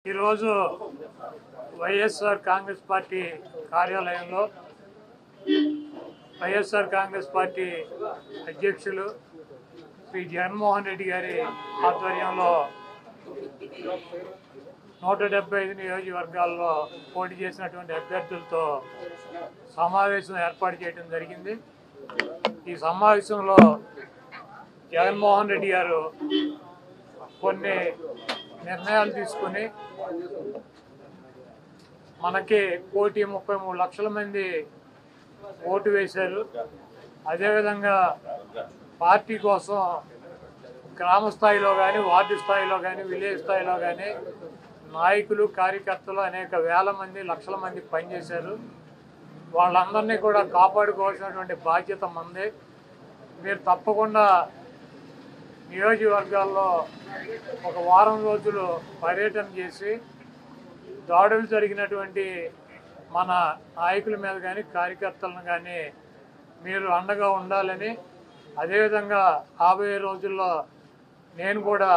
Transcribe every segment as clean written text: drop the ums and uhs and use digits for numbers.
ఈరోజు వైఎస్ఆర్ కాంగ్రెస్ పార్టీ కార్యాలయంలో వైఎస్ఆర్ కాంగ్రెస్ పార్టీ అధ్యక్షులు శ్రీ జగన్మోహన్ రెడ్డి గారి ఆధ్వర్యంలో 175 నియోజకవర్గాల్లో పోటీ చేసినటువంటి అభ్యర్థులతో సమావేశం ఏర్పాటు చేయడం జరిగింది. ఈ సమావేశంలో జగన్మోహన్ రెడ్డి గారు కొన్ని నిర్ణయాలు తీసుకుని మనకి 1,33 లక్షల మంది ఓటు వేశారు. అదేవిధంగా పార్టీ కోసం గ్రామ స్థాయిలో కానీ, వార్డు స్థాయిలో కానీ, విలేజ్ స్థాయిలో కానీ నాయకులు, కార్యకర్తలు అనేక వేల మంది, లక్షల మంది పనిచేశారు. వాళ్ళందరినీ కూడా కాపాడుకోవాల్సినటువంటి బాధ్యత మంది. మీరు తప్పకుండా నియోజకవర్గాల్లో ఒక వారం రోజులు పర్యటన చేసి దాడులు జరిగినటువంటి మన నాయకుల మీద కానీ, కార్యకర్తలను కానీ మీరు అండగా ఉండాలని, అదేవిధంగా రాబోయే రోజుల్లో నేను కూడా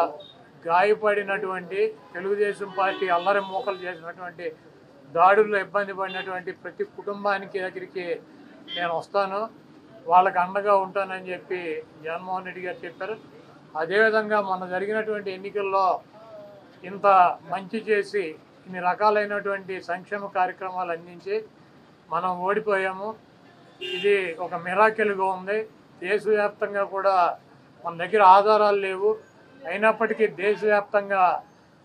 గాయపడినటువంటి తెలుగుదేశం పార్టీ అల్లరి మూకలు చేసినటువంటి దాడుల్లో ఇబ్బంది పడినటువంటి ప్రతి కుటుంబానికి దగ్గరికి నేను వస్తాను, వాళ్ళకి అండగా ఉంటానని చెప్పి జగన్మోహన్ రెడ్డి గారు చెప్పారు. అదేవిధంగా మొన్న జరిగినటువంటి ఎన్నికల్లో ఇంత మంచి చేసి ఇన్ని రకాలైనటువంటి సంక్షేమ కార్యక్రమాలు అందించి మనం ఓడిపోయాము. ఇది ఒక మిరాకిల్గా ఉంది. దేశవ్యాప్తంగా కూడా మన దగ్గర ఆధారాలు లేవు, అయినప్పటికీ దేశవ్యాప్తంగా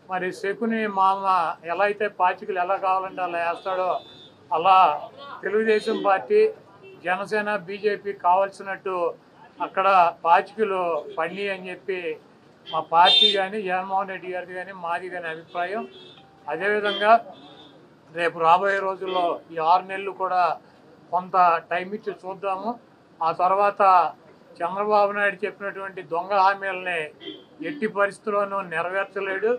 మరి శకుని మామ ఎలా అయితే పాచికలు ఎలా కావాలంటే అలా వేస్తాడో అలా తెలుగుదేశం పార్టీ, జనసేన, బీజేపీ కావాల్సినట్టు అక్కడ పాచికలు పండి అని చెప్పి మా పార్టీ కానీ, జగన్మోహన్ రెడ్డి గారిది కానీ, మాది కానీ అభిప్రాయం. అదేవిధంగా రేపు రాబోయే రోజుల్లో ఈ 6 నెలలు కూడా కొంత టైం ఇచ్చి చూద్దాము. ఆ తర్వాత చంద్రబాబు నాయుడు చెప్పినటువంటి దొంగ హామీలని ఎట్టి పరిస్థితుల్లోనూ నెరవేర్చలేడు.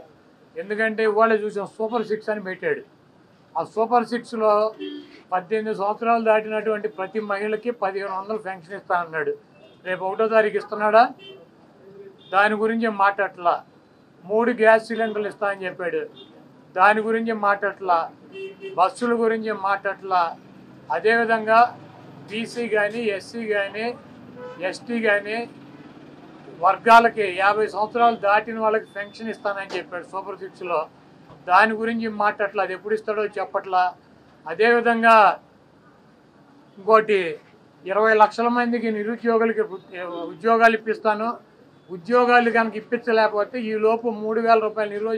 ఎందుకంటే ఇవాళ చూసిన సూపర్ 6 అని పెట్టాడు. ఆ సూపర్ 6లో 18 సంవత్సరాలు దాటినటువంటి ప్రతి మహిళకి 1,500 పెన్షన్ ఇస్తా అన్నాడు. రేపు 1వ తారీఖు ఇస్తున్నాడా? దాని గురించి మాట్లాడట్లా. 3 గ్యాస్ సిలిండర్లు ఇస్తా అని చెప్పాడు, దాని గురించి మాట్లాడట్లా. బస్సుల గురించి మాట్లాడట్లా. అదేవిధంగా బీసీ కానీ, ఎస్సీ కానీ, ఎస్టీ కానీ వర్గాలకి 50 సంవత్సరాలు దాటిన వాళ్ళకి పెన్షన్ ఇస్తానని చెప్పాడు సూపర్ 6లో, దాని గురించి మాట్లాడట్లా. అది ఎప్పుడు ఇస్తాడో చెప్పట్లా. అదేవిధంగా ఇంకోటి 20 లక్షల మందికి నిరుద్యోగులకి ఉద్యోగాలు ఇప్పిస్తాను, ఉద్యోగాలు కనుక ఇప్పించలేకపోతే ఈ లోపు 3,000 రూపాయలు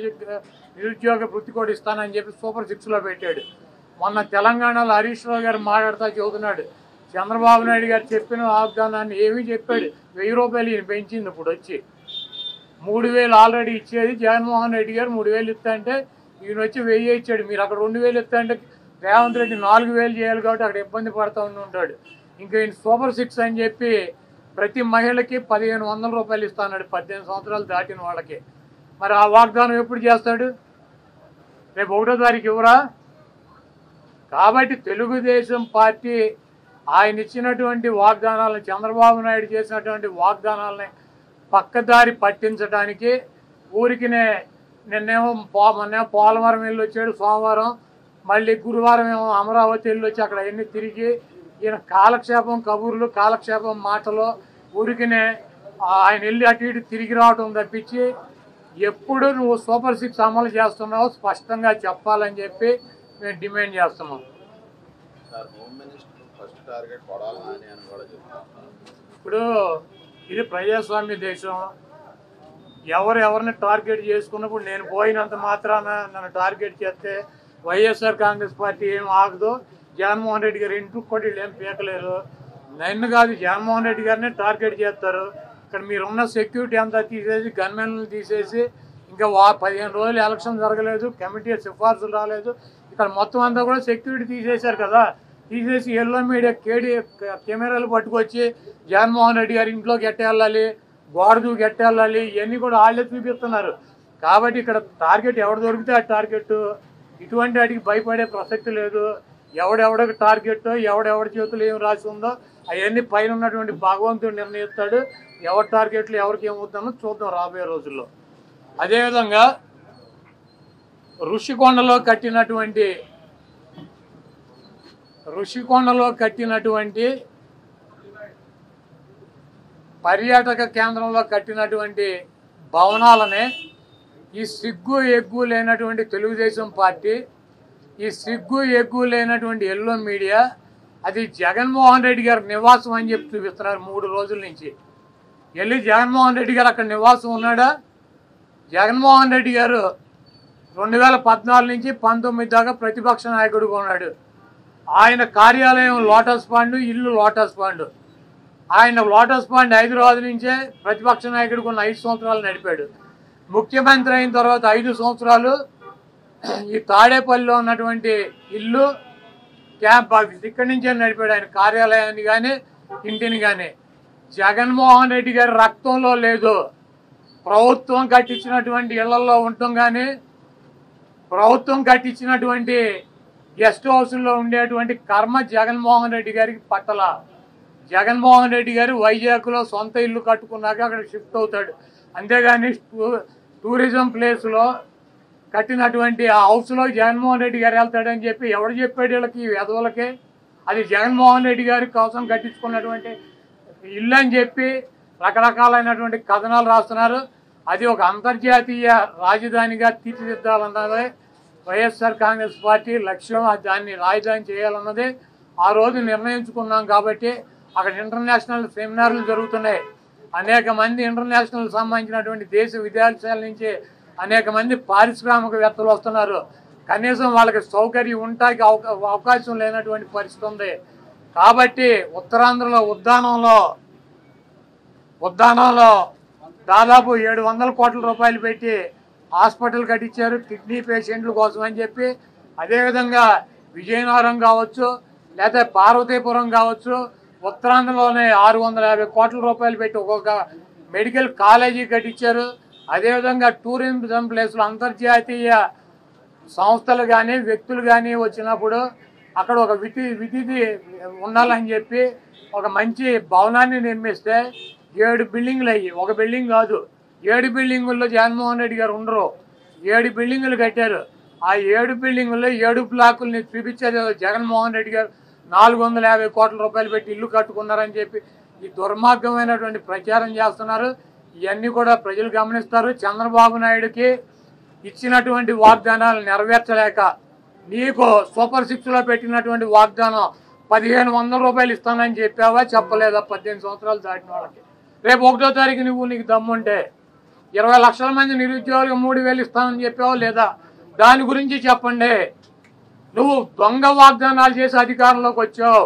నిరుద్యోగ వృత్తి కూడా ఇస్తానని చెప్పి సూపర్ 6లో పెట్టాడు. మొన్న తెలంగాణలో హరీష్ రావు గారు మాట్లాడుతూ చెబుతున్నాడు, చంద్రబాబు నాయుడు గారు చెప్పిన వాగ్దానాన్ని ఏమీ చెప్పాడు. 1,000 రూపాయలు ఈయన పెంచింది. ఇప్పుడు వచ్చి 3,000 ఆల్రెడీ ఇచ్చేది జగన్మోహన్ రెడ్డి గారు. 3,000 ఇస్తా అంటే ఈయన వచ్చి 1,000 ఇచ్చాడు. మీరు అక్కడ 2,000 ఇస్తా అంటే రేవంత్ రెడ్డి 4,000 చేయాలి కాబట్టి అక్కడ ఇబ్బంది పడుతూ ఉంటాడు. ఇంకా ఈయన సూపర్ 6 అని చెప్పి ప్రతి మహిళకి 1,500 రూపాయలు ఇస్తాడు 18 సంవత్సరాలు దాటిన వాళ్ళకి. మరి ఆ వాగ్దానం ఎప్పుడు చేస్తాడు? రేపు 1వ తారీఖు ఇవ్వరా? కాబట్టి తెలుగుదేశం పార్టీ ఆయన ఇచ్చినటువంటి వాగ్దానాలను, చంద్రబాబు నాయుడు చేసినటువంటి వాగ్దానాలని పక్కదారి పట్టించడానికి ఊరికినే మొన్నేమో పోలవరం వెళ్ళి వచ్చాడు సోమవారం, మళ్ళీ గురువారం ఏమో అమరావతి వెళ్ళి వచ్చి అక్కడ అన్ని తిరిగి ఈయన కాలక్షేపం కబుర్లు, కాలక్షేపం మాటలు, ఊరికినే ఆయన వెళ్ళి అటు ఇటు తిరిగి రావడం తప్పించి ఎప్పుడు నువ్వు సూపర్ 6 అమలు చేస్తున్నావు స్పష్టంగా చెప్పాలని చెప్పి మేము డిమాండ్ చేస్తున్నాం. ఇప్పుడు ఇది ప్రజాస్వామ్య దేశం. ఎవరిని టార్గెట్ చేసుకున్నప్పుడు నేను పోయినంత మాత్రాన నన్ను టార్గెట్ చేస్తే వైఎస్ఆర్ కాంగ్రెస్ పార్టీ ఏం ఆగదు. జగన్మోహన్ రెడ్డి గారు ఇంటికి కూడా వీళ్ళు ఏం పీకలేరు. నన్ను కాదు, జగన్మోహన్ రెడ్డి గారినే టార్గెట్ చేస్తారు. ఇక్కడ మీరున్న సెక్యూరిటీ అంతా తీసేసి, గన్మెన్లను తీసేసి, ఇంకా 15 రోజులు ఎలక్షన్ జరగలేదు, కమిటీ సిఫార్సులు రాలేదు, ఇక్కడ మొత్తం అంతా కూడా సెక్యూరిటీ తీసేశారు కదా. తీసేసి ఎల్లో మీడియా కెమెరాలు పట్టుకొచ్చి జగన్మోహన్ రెడ్డి గారి ఇంట్లోకి ఎట్టేళ్ళాలి, గోడ దూకి ఎట్టేళ్ళాలి, ఇవన్నీ కూడా వాళ్ళే చూపిస్తున్నారు. కాబట్టి ఇక్కడ టార్గెట్ ఎవడు దొరికితే ఆ టార్గెట్. ఇటువంటి వాటికి భయపడే ప్రసక్తి లేదు. ఎవడెవడికి టార్గెట్, ఎవడెవడి చేతులు ఏం రాసి ఉందో అవన్నీ పైన ఉన్నటువంటి భగవంతుడు నిర్ణయిస్తాడు. ఎవరి టార్గెట్లు ఎవరికి ఏమవుతుందో చూద్దాం రాబోయే రోజుల్లో. అదేవిధంగా ఋషికొండలో కట్టినటువంటి పర్యాటక కేంద్రంలో కట్టినటువంటి భవనాలనే ఈ సిగ్గు ఎగ్గు లేనటువంటి తెలుగుదేశం పార్టీ, ఈ సిగ్గు ఎగ్గు లేనటువంటి ఎల్లో మీడియా అది జగన్మోహన్ రెడ్డి గారి నివాసం అని చెప్పి చూపిస్తున్నారు 3 రోజుల నుంచి. వెళ్ళి జగన్మోహన్ రెడ్డి గారు అక్కడ నివాసం ఉన్నాడా? జగన్మోహన్ రెడ్డి గారు 2014 నుంచి 19 దాకా ప్రతిపక్ష నాయకుడిగా ఉన్నాడు. ఆయన కార్యాలయం లోటస్ పాండ్, ఇల్లు లోటస్ పాండ్. ఆయన లోటస్ పాండ్ హైదరాబాద్ నుంచే ప్రతిపక్ష నాయకుడికి ఉన్న 5 సంవత్సరాలు నడిపాడు. ముఖ్యమంత్రి అయిన తర్వాత 5 సంవత్సరాలు ఈ తాడేపల్లిలో ఉన్నటువంటి ఇల్లు క్యాంప్ ఆఫీస్ ఇక్కడి నుంచే నడిపాడు. ఆయన కార్యాలయాన్ని కానీ ఇంటిని కానీ. జగన్మోహన్ రెడ్డి గారి రక్తంలో లేదు. ప్రభుత్వం కట్టించినటువంటి ఇళ్లలో ఉండటం కానీ, ప్రభుత్వం కట్టించినటువంటి గెస్ట్ హౌస్లో ఉండేటువంటి కర్మ జగన్మోహన్ రెడ్డి గారికి పట్టల. జగన్మోహన్ రెడ్డి గారు వైజాగ్లో సొంత ఇల్లు కట్టుకున్నాక అక్కడ షిఫ్ట్ అవుతాడు. అంతేగాని టూరిజం ప్లేస్లో కట్టినటువంటి ఆ హౌస్లో జగన్మోహన్ రెడ్డి గారు వెళ్తాడని చెప్పి ఎవడు చెప్పాడు వీళ్ళకి, వెధవులకి? అది జగన్మోహన్ రెడ్డి గారి కోసం కట్టించుకున్నటువంటి ఇల్లు అని చెప్పి రకరకాలైనటువంటి కథనాలు రాస్తున్నారు. అది ఒక అంతర్జాతీయ రాజధానిగా తీర్చిదిద్దాలన్నదే వైఎస్ఆర్ కాంగ్రెస్ పార్టీ లక్ష్యం. దాన్ని రాజధాని చేయాలన్నది ఆ రోజు నిర్ణయించుకున్నాం. కాబట్టి అక్కడ ఇంటర్నేషనల్ సెమినార్లు జరుగుతున్నాయి. అనేక మంది ఇంటర్నేషనల్ సంబంధించినటువంటి దేశ విదేశాల నుంచి అనేక మంది పారిశ్రామికవేత్తలు వస్తున్నారు. కనీసం వాళ్ళకి సౌకర్యం ఉండటానికి అవకాశం లేనటువంటి పరిస్థితి ఉంది. కాబట్టి ఉత్తరాంధ్రలో ఉద్దానంలో దాదాపు 700 కోట్ల రూపాయలు పెట్టి హాస్పిటల్ కట్టించారు కిడ్నీ పేషెంట్ల కోసం అని చెప్పి. అదేవిధంగా విజయనగరం కావచ్చు, లేదా పార్వతీపురం కావచ్చు, ఉత్తరాంధ్రలోనే 650 కోట్ల రూపాయలు పెట్టి ఒక్కొక్క మెడికల్ కాలేజీ కట్టించారు. అదేవిధంగా టూరిజం ప్లేస్లో అంతర్జాతీయ సంస్థలు కానీ వ్యక్తులు కానీ వచ్చినప్పుడు అక్కడ ఒక విధి ఉండాలని చెప్పి ఒక మంచి భవనాన్ని నిర్మిస్తే 7 బిల్డింగ్లు అయ్యి, ఒక బిల్డింగ్ కాదు 7 బిల్డింగుల్లో జగన్మోహన్ రెడ్డి గారు ఉండరు. 7 బిల్డింగులు కట్టారు. ఆ 7 బిల్డింగుల్లో 7 బ్లాకుల్ని చూపించేది జగన్మోహన్ రెడ్డి గారు 450 కోట్ల రూపాయలు పెట్టి ఇల్లు కట్టుకున్నారని చెప్పి ఈ దుర్మార్గమైనటువంటి ప్రచారం చేస్తున్నారు. ఇవన్నీ కూడా ప్రజలు గమనిస్తారు. చంద్రబాబు నాయుడుకి ఇచ్చినటువంటి వాగ్దానాలు నెరవేర్చలేక నీకు సూపర్ 6లో పెట్టినటువంటి వాగ్దానం 1500 రూపాయలు ఇస్తానని చెప్పావా, చెప్పలేదా? 18 సంవత్సరాలు దాటిన వాళ్ళకి. రేపు 1వ తారీఖు నీకు దమ్ముంటే 20 లక్షల మంది నిరుద్యోగులకు 3000 ఇస్తానని చెప్పావా లేదా? దాని గురించి చెప్పండి. నువ్వు దొంగ వాగ్దానాలు చేసి అధికారంలోకి వచ్చావు.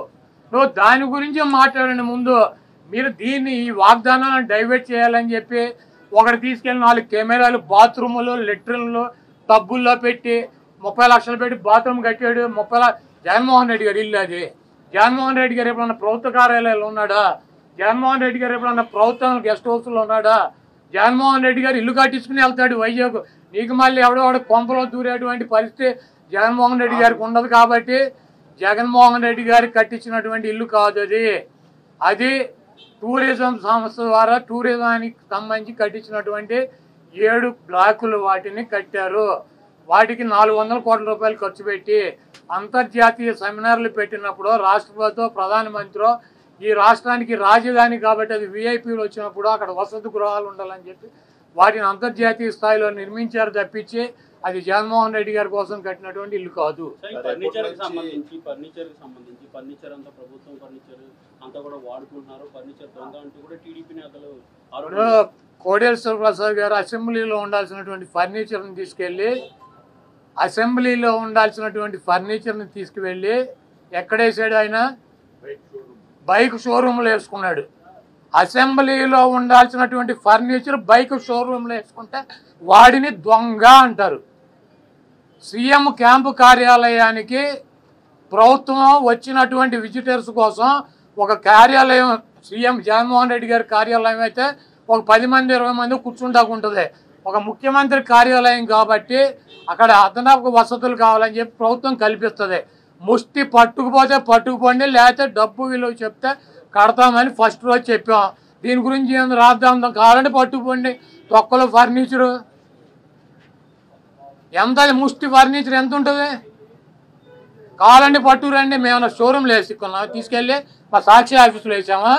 నువ్వు దాని గురించి మాట్లాడండి ముందు. మీరు ఈ వాగ్దానాలను డైవర్ట్ చేయాలని చెప్పి ఒకటి తీసుకెళ్ళి 4 కెమెరాలు బాత్రూములు, లెట్రిన్లు, టబ్బుల్లో పెట్టి 30 లక్షలు పెట్టి బాత్రూమ్ కట్టాడు. జగన్మోహన్ రెడ్డి గారు ఇల్లు అది. జగన్మోహన్ రెడ్డి గారు ఎప్పుడన్నా ప్రభుత్వ కార్యాలయాలు ఉన్నాడా? జగన్మోహన్ రెడ్డి గారు ఎప్పుడన్నా ప్రభుత్వం గెస్ట్ హౌస్లో ఉన్నాడా? జగన్మోహన్ రెడ్డి గారు ఇల్లు కట్టించుకుని వెళ్తాడు వైజాగ్. నీకు మళ్ళీ ఎవడో కొంపలో దూరేటువంటి పరిస్థితి జగన్మోహన్ రెడ్డి గారికి ఉండదు. కాబట్టి జగన్మోహన్ రెడ్డి గారికి కట్టించినటువంటి ఇల్లు కాదు అది. అది టూరిజం సంస్థ ద్వారా టూరిజానికి సంబంధించి కట్టించినటువంటి 7 బ్లాకులు వాటిని కట్టారు. వాటికి 400 కోట్ల రూపాయలు ఖర్చు పెట్టి అంతర్జాతీయ సెమినార్లు పెట్టినప్పుడు రాష్ట్రపతితో ప్రధానమంత్రి ఈ రాష్ట్రానికి రాజధాని కాబట్టి అది విఐపీలు వచ్చినప్పుడు అక్కడ వసతి గృహాలు ఉండాలని చెప్పి వాటిని అంతర్జాతీయ స్థాయిలో నిర్మించారు తప్పించి అది జగన్మోహన్ రెడ్డి గారి కోసం కట్టినటువంటి ఇల్లు కాదు. ఫర్నిచర్ అంతా ప్రభుత్వం ఫర్నిచర్ అంతా కూడా వాడుకుంటున్నారు. ఫర్నిచర్ దొంగ అంటూ కూడా టీడీపీ నేతలు కోడెల శివప్రసాద్ గారు అసెంబ్లీలో ఉండాల్సినటువంటి ఫర్నిచర్ని తీసుకువెళ్ళి ఎక్కడేసాడు? ఆయన బైక్ షోరూమ్లో వేసుకున్నాడు. అసెంబ్లీలో ఉండాల్సినటువంటి ఫర్నిచర్ బైక్ షోరూమ్లో వేసుకుంటే వాడిని దొంగ అంటారు. సీఎం క్యాంపు కార్యాలయానికి ప్రభుత్వం వచ్చినటువంటి విజిటర్స్ కోసం ఒక కార్యాలయం సీఎం జగన్మోహన్ రెడ్డి గారి కార్యాలయం అయితే ఒక 10 మంది 20 మంది కూర్చుంటాకుంటుంది. ఒక ముఖ్యమంత్రి కార్యాలయం కాబట్టి అక్కడ అదనపు వసతులు కావాలని చెప్పి ప్రభుత్వం కల్పిస్తుంది. ముష్టి పట్టుకుపోతే పట్టుకుపోండి, లేకపోతే డబ్బు విలువ చెప్తే కడతామని ఫస్ట్ రోజు చెప్పాం. దీని గురించి రాద్దాం కావాలంటే పట్టుకుపోండి. తొక్కలో ఫర్నిచరు ఎంత ముష్టి ఫర్నిచర్ ఎంత ఉంటుంది? కావాలండి పట్టురండి, మేము షోరూమ్లో వేసుకున్నాం, తీసుకెళ్ళి మా సాక్షి ఆఫీసులో వేసామా?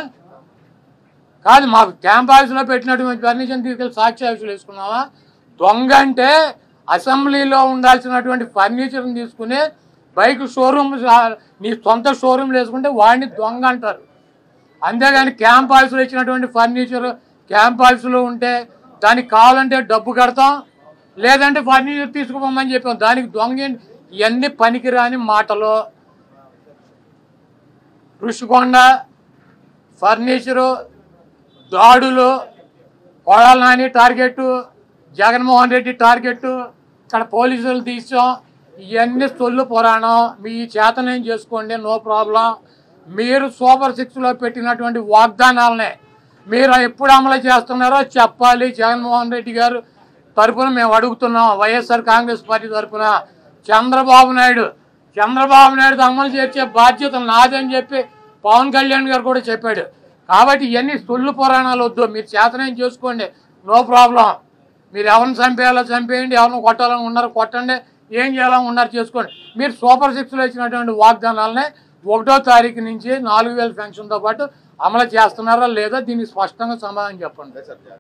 కాదు, మాకు క్యాంప్ ఆఫీసులో పెట్టినటువంటి ఫర్నిచర్ని తీసుకెళ్ళి సాక్షి ఆఫీసులో వేసుకున్నామా? దొంగ అంటే అసెంబ్లీలో ఉండాల్సినటువంటి ఫర్నిచర్ని తీసుకుని బైక్ షోరూమ్, నీ సొంత షోరూమ్లో వేసుకుంటే వాడిని దొంగ అంటారు. అంతేగాని క్యాంప్ ఆఫీసులో ఇచ్చినటువంటి ఫర్నిచర్ క్యాంప్ ఆఫీసులో ఉంటే దానికి కావాలంటే డబ్బు కడతాం, లేదంటే ఫర్నిచర్ తీసుకుపోమని చెప్పాం. దానికి దొంగ ఇవన్నీ పనికిరాని మాటలు. ఋషికొండ ఫర్నిచరు, దాడులు, కొడాల నాని టార్గెట్, జగన్మోహన్ రెడ్డి టార్గెట్, ఇక్కడ పోలీసులు తీసాం. ఇవన్నీ సొల్లు పురాణం. మీ చేతనేం చేసుకోండి, నో ప్రాబ్లం. మీరు సూపర్ 6లో పెట్టినటువంటి వాగ్దానాలనే మీరు ఎప్పుడు అమలు చేస్తున్నారో చెప్పాలి. జగన్మోహన్ రెడ్డి గారు తరఫున మేము అడుగుతున్నాం, వైఎస్ఆర్ కాంగ్రెస్ పార్టీ తరఫున. చంద్రబాబు నాయుడు అమలు చేసే బాధ్యత నాదని చెప్పి పవన్ కళ్యాణ్ గారు కూడా చెప్పాడు. కాబట్టి ఇవన్నీ సొల్లు పురాణాలు వద్దు, మీరు చేతనేం చేసుకోండి, నో ప్రాబ్లం. మీరు ఎవరిని చంపేయాలో చంపేయండి, ఎవరిని కొట్టాలని ఉన్నారు కొట్టండి, ఏం చేయాలని ఉన్నారు చేసుకోండి. మీరు సూపర్ 6లో ఇచ్చినటువంటి వాగ్దానాలనే 1వ తారీఖు నుంచి 4000 పెన్షన్తో పాటు అమలు చేస్తున్నారా లేదా దీనికి స్పష్టంగా సమాధానం చెప్పండి.